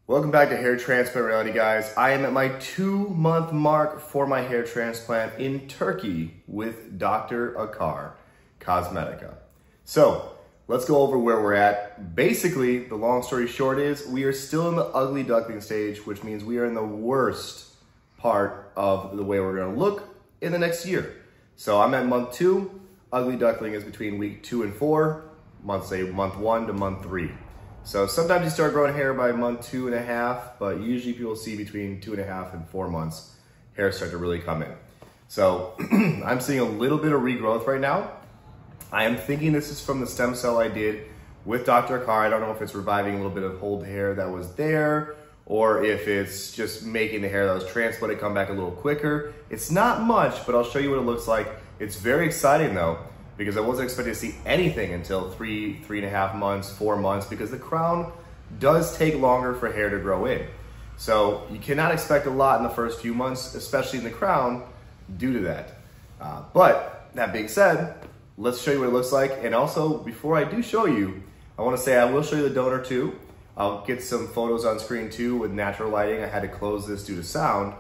Welcome back to Hair Transplant Reality, guys. I am at my 2-month mark for my hair transplant in Turkey with Dr. Acar Cosmedica. So let's go over where we're at. Basically, the long story short is we are still in the ugly duckling stage, which means we are in the worst part of the way we're gonna look in the next year. So I'm at month 2. Ugly duckling is between week 2 and 4, month 1 to month 3. So sometimes you start growing hair by month 2.5, but usually people see between 2.5 and 4 months, hair start to really come in. So I'm seeing a little bit of regrowth right now. I am thinking this is from the stem cell I did with Dr. Acar. I don't know if it's reviving a little bit of old hair that was there, or if it's just making the hair that was transplanted come back a little quicker. It's not much, but I'll show you what it looks like. It's very exciting though, because I wasn't expecting to see anything until 3.5 months, 4 months, because the crown does take longer for hair to grow in. So you cannot expect a lot in the first few months, especially in the crown, due to that. But that being said, let's show you what it looks like. And also, before I do show you, I wanna say I will show you the donor too. I'll get some photos on screen too with natural lighting. I had to close this due to sound,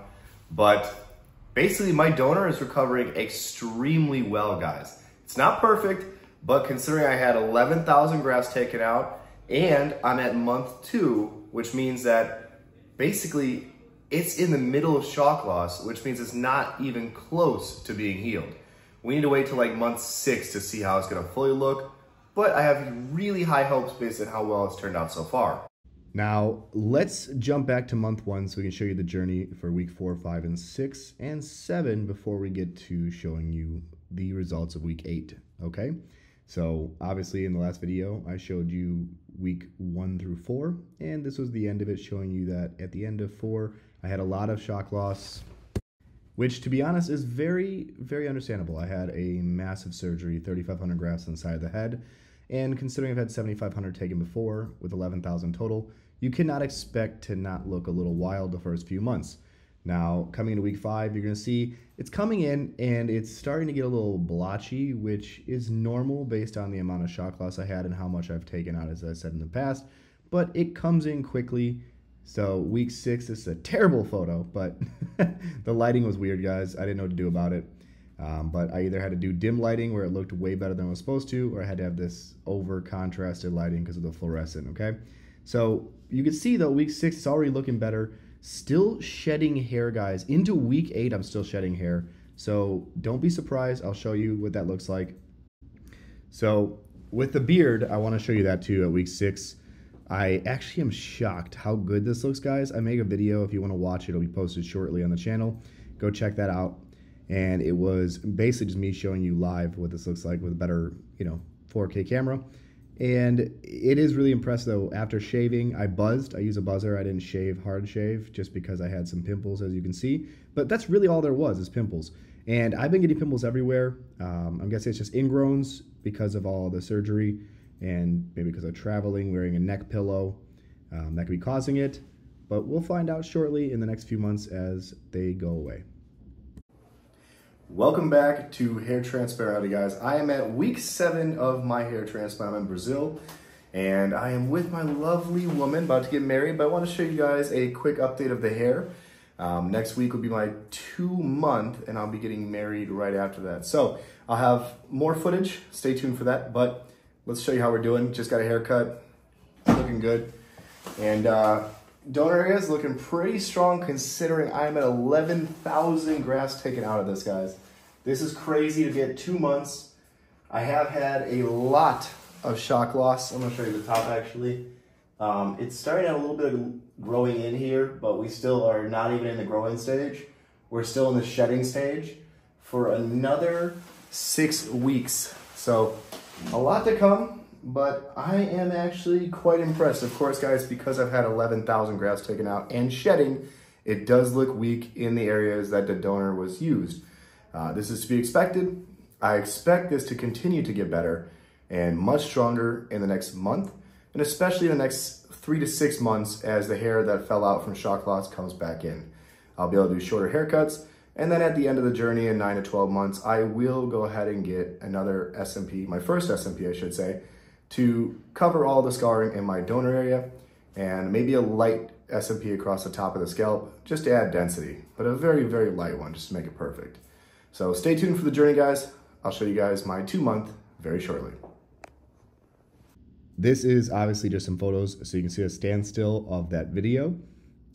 but basically my donor is recovering extremely well, guys. It's not perfect, but considering I had 11,000 grafts taken out and I'm at month 2, which means that basically it's in the middle of shock loss, which means it's not even close to being healed. We need to wait till like month 6 to see how it's gonna fully look, but I have really high hopes based on how well it's turned out so far. Now, let's jump back to month 1 so we can show you the journey for week 4, 5, and 6, and 7 before we get to showing you the results of week 8, okay? So obviously in the last video, I showed you week 1 through 4, and this was the end of it, showing you that at the end of 4, I had a lot of shock loss, which to be honest is very, very understandable. I had a massive surgery, 3,500 grafts on the side of the head, and considering I've had 7,500 taken before with 11,000 total, you cannot expect to not look a little wild the first few months. Now, coming into week 5, you're gonna see it's coming in and it's starting to get a little blotchy, which is normal based on the amount of shock loss I had and how much I've taken out, as I said in the past, but it comes in quickly. So week 6, this is a terrible photo, but the lighting was weird, guys. I didn't know what to do about it. But I either had to do dim lighting where it looked way better than it was supposed to, or I had to have this over contrasted lighting because of the fluorescent, okay? So you can see though, week 6 is already looking better. Still shedding hair, guys. Into week 8, I'm still shedding hair. So don't be surprised. I'll show you what that looks like. So with the beard, I want to show you that too at week 6. I actually am shocked how good this looks, guys. I make a video. If you want to watch it, it'll be posted shortly on the channel. Go check that out. And it was basically just me showing you live what this looks like with a better, 4K camera. And it is really impressive though. After shaving, I buzzed. I use a buzzer. I didn't shave, hard shave, just because I had some pimples, as you can see. But that's really all there was, is pimples. And I've been getting pimples everywhere. I'm guessing it's just ingrowns because of all the surgery and maybe because of traveling, wearing a neck pillow. That could be causing it. But we'll find out shortly in the next few months as they go away. Welcome back to Hair Transplant, guys. I am at week 7 of my hair transplant. I'm in Brazil, and I am with my lovely woman, about to get married, but I want to show you guys a quick update of the hair. Next week will be my 2-month, and I'll be getting married right after that. So I'll have more footage. Stay tuned for that, but let's show you how we're doing. Just got a haircut, looking good. And donor area is looking pretty strong considering I'm at 11,000 grafts taken out of this, guys. This is crazy to get 2 months. I have had a lot of shock loss. I'm gonna show you the top actually. It's starting out a little bit of growing in here, but we still are not even in the growing stage. We're still in the shedding stage for another 6 weeks. So a lot to come. But I am actually quite impressed. Of course, guys, because I've had 11,000 grafts taken out and shedding, it does look weak in the areas that the donor was used. This is to be expected. I expect this to continue to get better and much stronger in the next month, and especially in the next 3 to 6 months as the hair that fell out from shock loss comes back in. I'll be able to do shorter haircuts, and then at the end of the journey in 9 to 12 months, I will go ahead and get another SMP, my first SMP, I should say, to cover all the scarring in my donor area and maybe a light SMP across the top of the scalp just to add density, but a very, very light one just to make it perfect. So stay tuned for the journey, guys. I'll show you guys my 2-month very shortly. This is obviously just some photos so you can see a standstill of that video.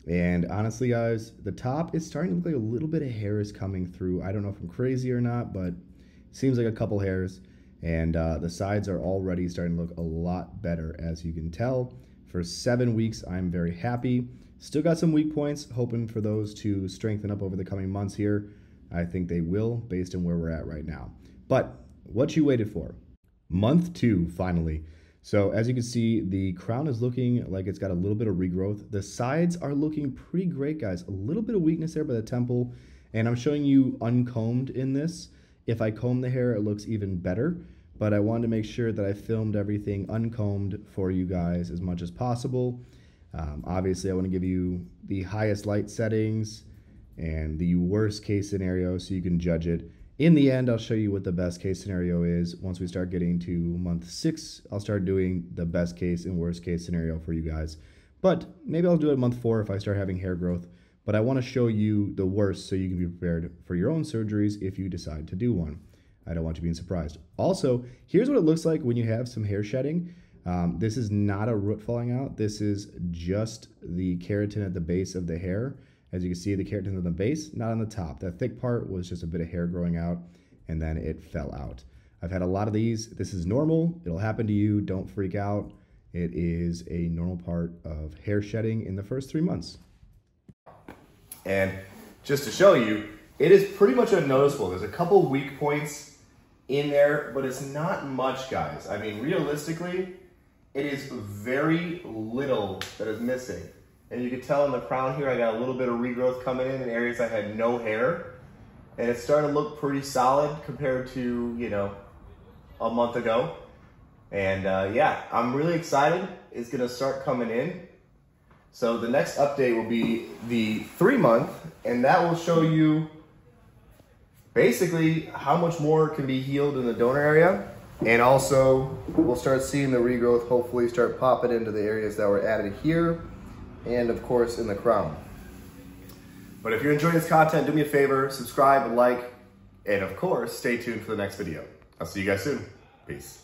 And honestly, guys, the top is starting to look like a little bit of hair is coming through. I don't know if I'm crazy or not, but it seems like a couple hairs. And the sides are already starting to look a lot better, as you can tell. For 7 weeks, I'm very happy. Still got some weak points, hoping for those to strengthen up over the coming months here. I think they will, based on where we're at right now. But what you waited for. Month 2, finally. So as you can see, the crown is looking like it's got a little bit of regrowth. The sides are looking pretty great, guys. A little bit of weakness there by the temple. And I'm showing you uncombed in this. If I comb the hair, it looks even better. But I wanted to make sure that I filmed everything uncombed for you guys as much as possible. Obviously, I want to give you the highest light settings and the worst case scenario so you can judge it. In the end, I'll show you what the best case scenario is. Once we start getting to month 6, I'll start doing the best case and worst case scenario for you guys. But maybe I'll do it month 4 if I start having hair growth. But I want to show you the worst so you can be prepared for your own surgeries if you decide to do one. I don't want you being surprised. Also, here's what it looks like when you have some hair shedding. This is not a root falling out. This is just the keratin at the base of the hair. As you can see, the keratin on the base, not on the top. That thick part was just a bit of hair growing out, and then it fell out. I've had a lot of these. This is normal. It'll happen to you. Don't freak out. It is a normal part of hair shedding in the first 3 months. And just to show you, it is pretty much unnoticeable. There's a couple weak points in there, but it's not much, guys. I mean, realistically, it is very little that is missing. And you can tell in the crown here, I got a little bit of regrowth coming in areas I had no hair. And it's starting to look pretty solid compared to, you know, a month ago. And yeah, I'm really excited. It's gonna start coming in. So the next update will be the 3-month, and that will show you basically how much more can be healed in the donor area. And also, we'll start seeing the regrowth hopefully start popping into the areas that were added here, and of course in the crown. But if you're enjoying this content, do me a favor, subscribe, like, and of course, stay tuned for the next video. I'll see you guys soon. Peace.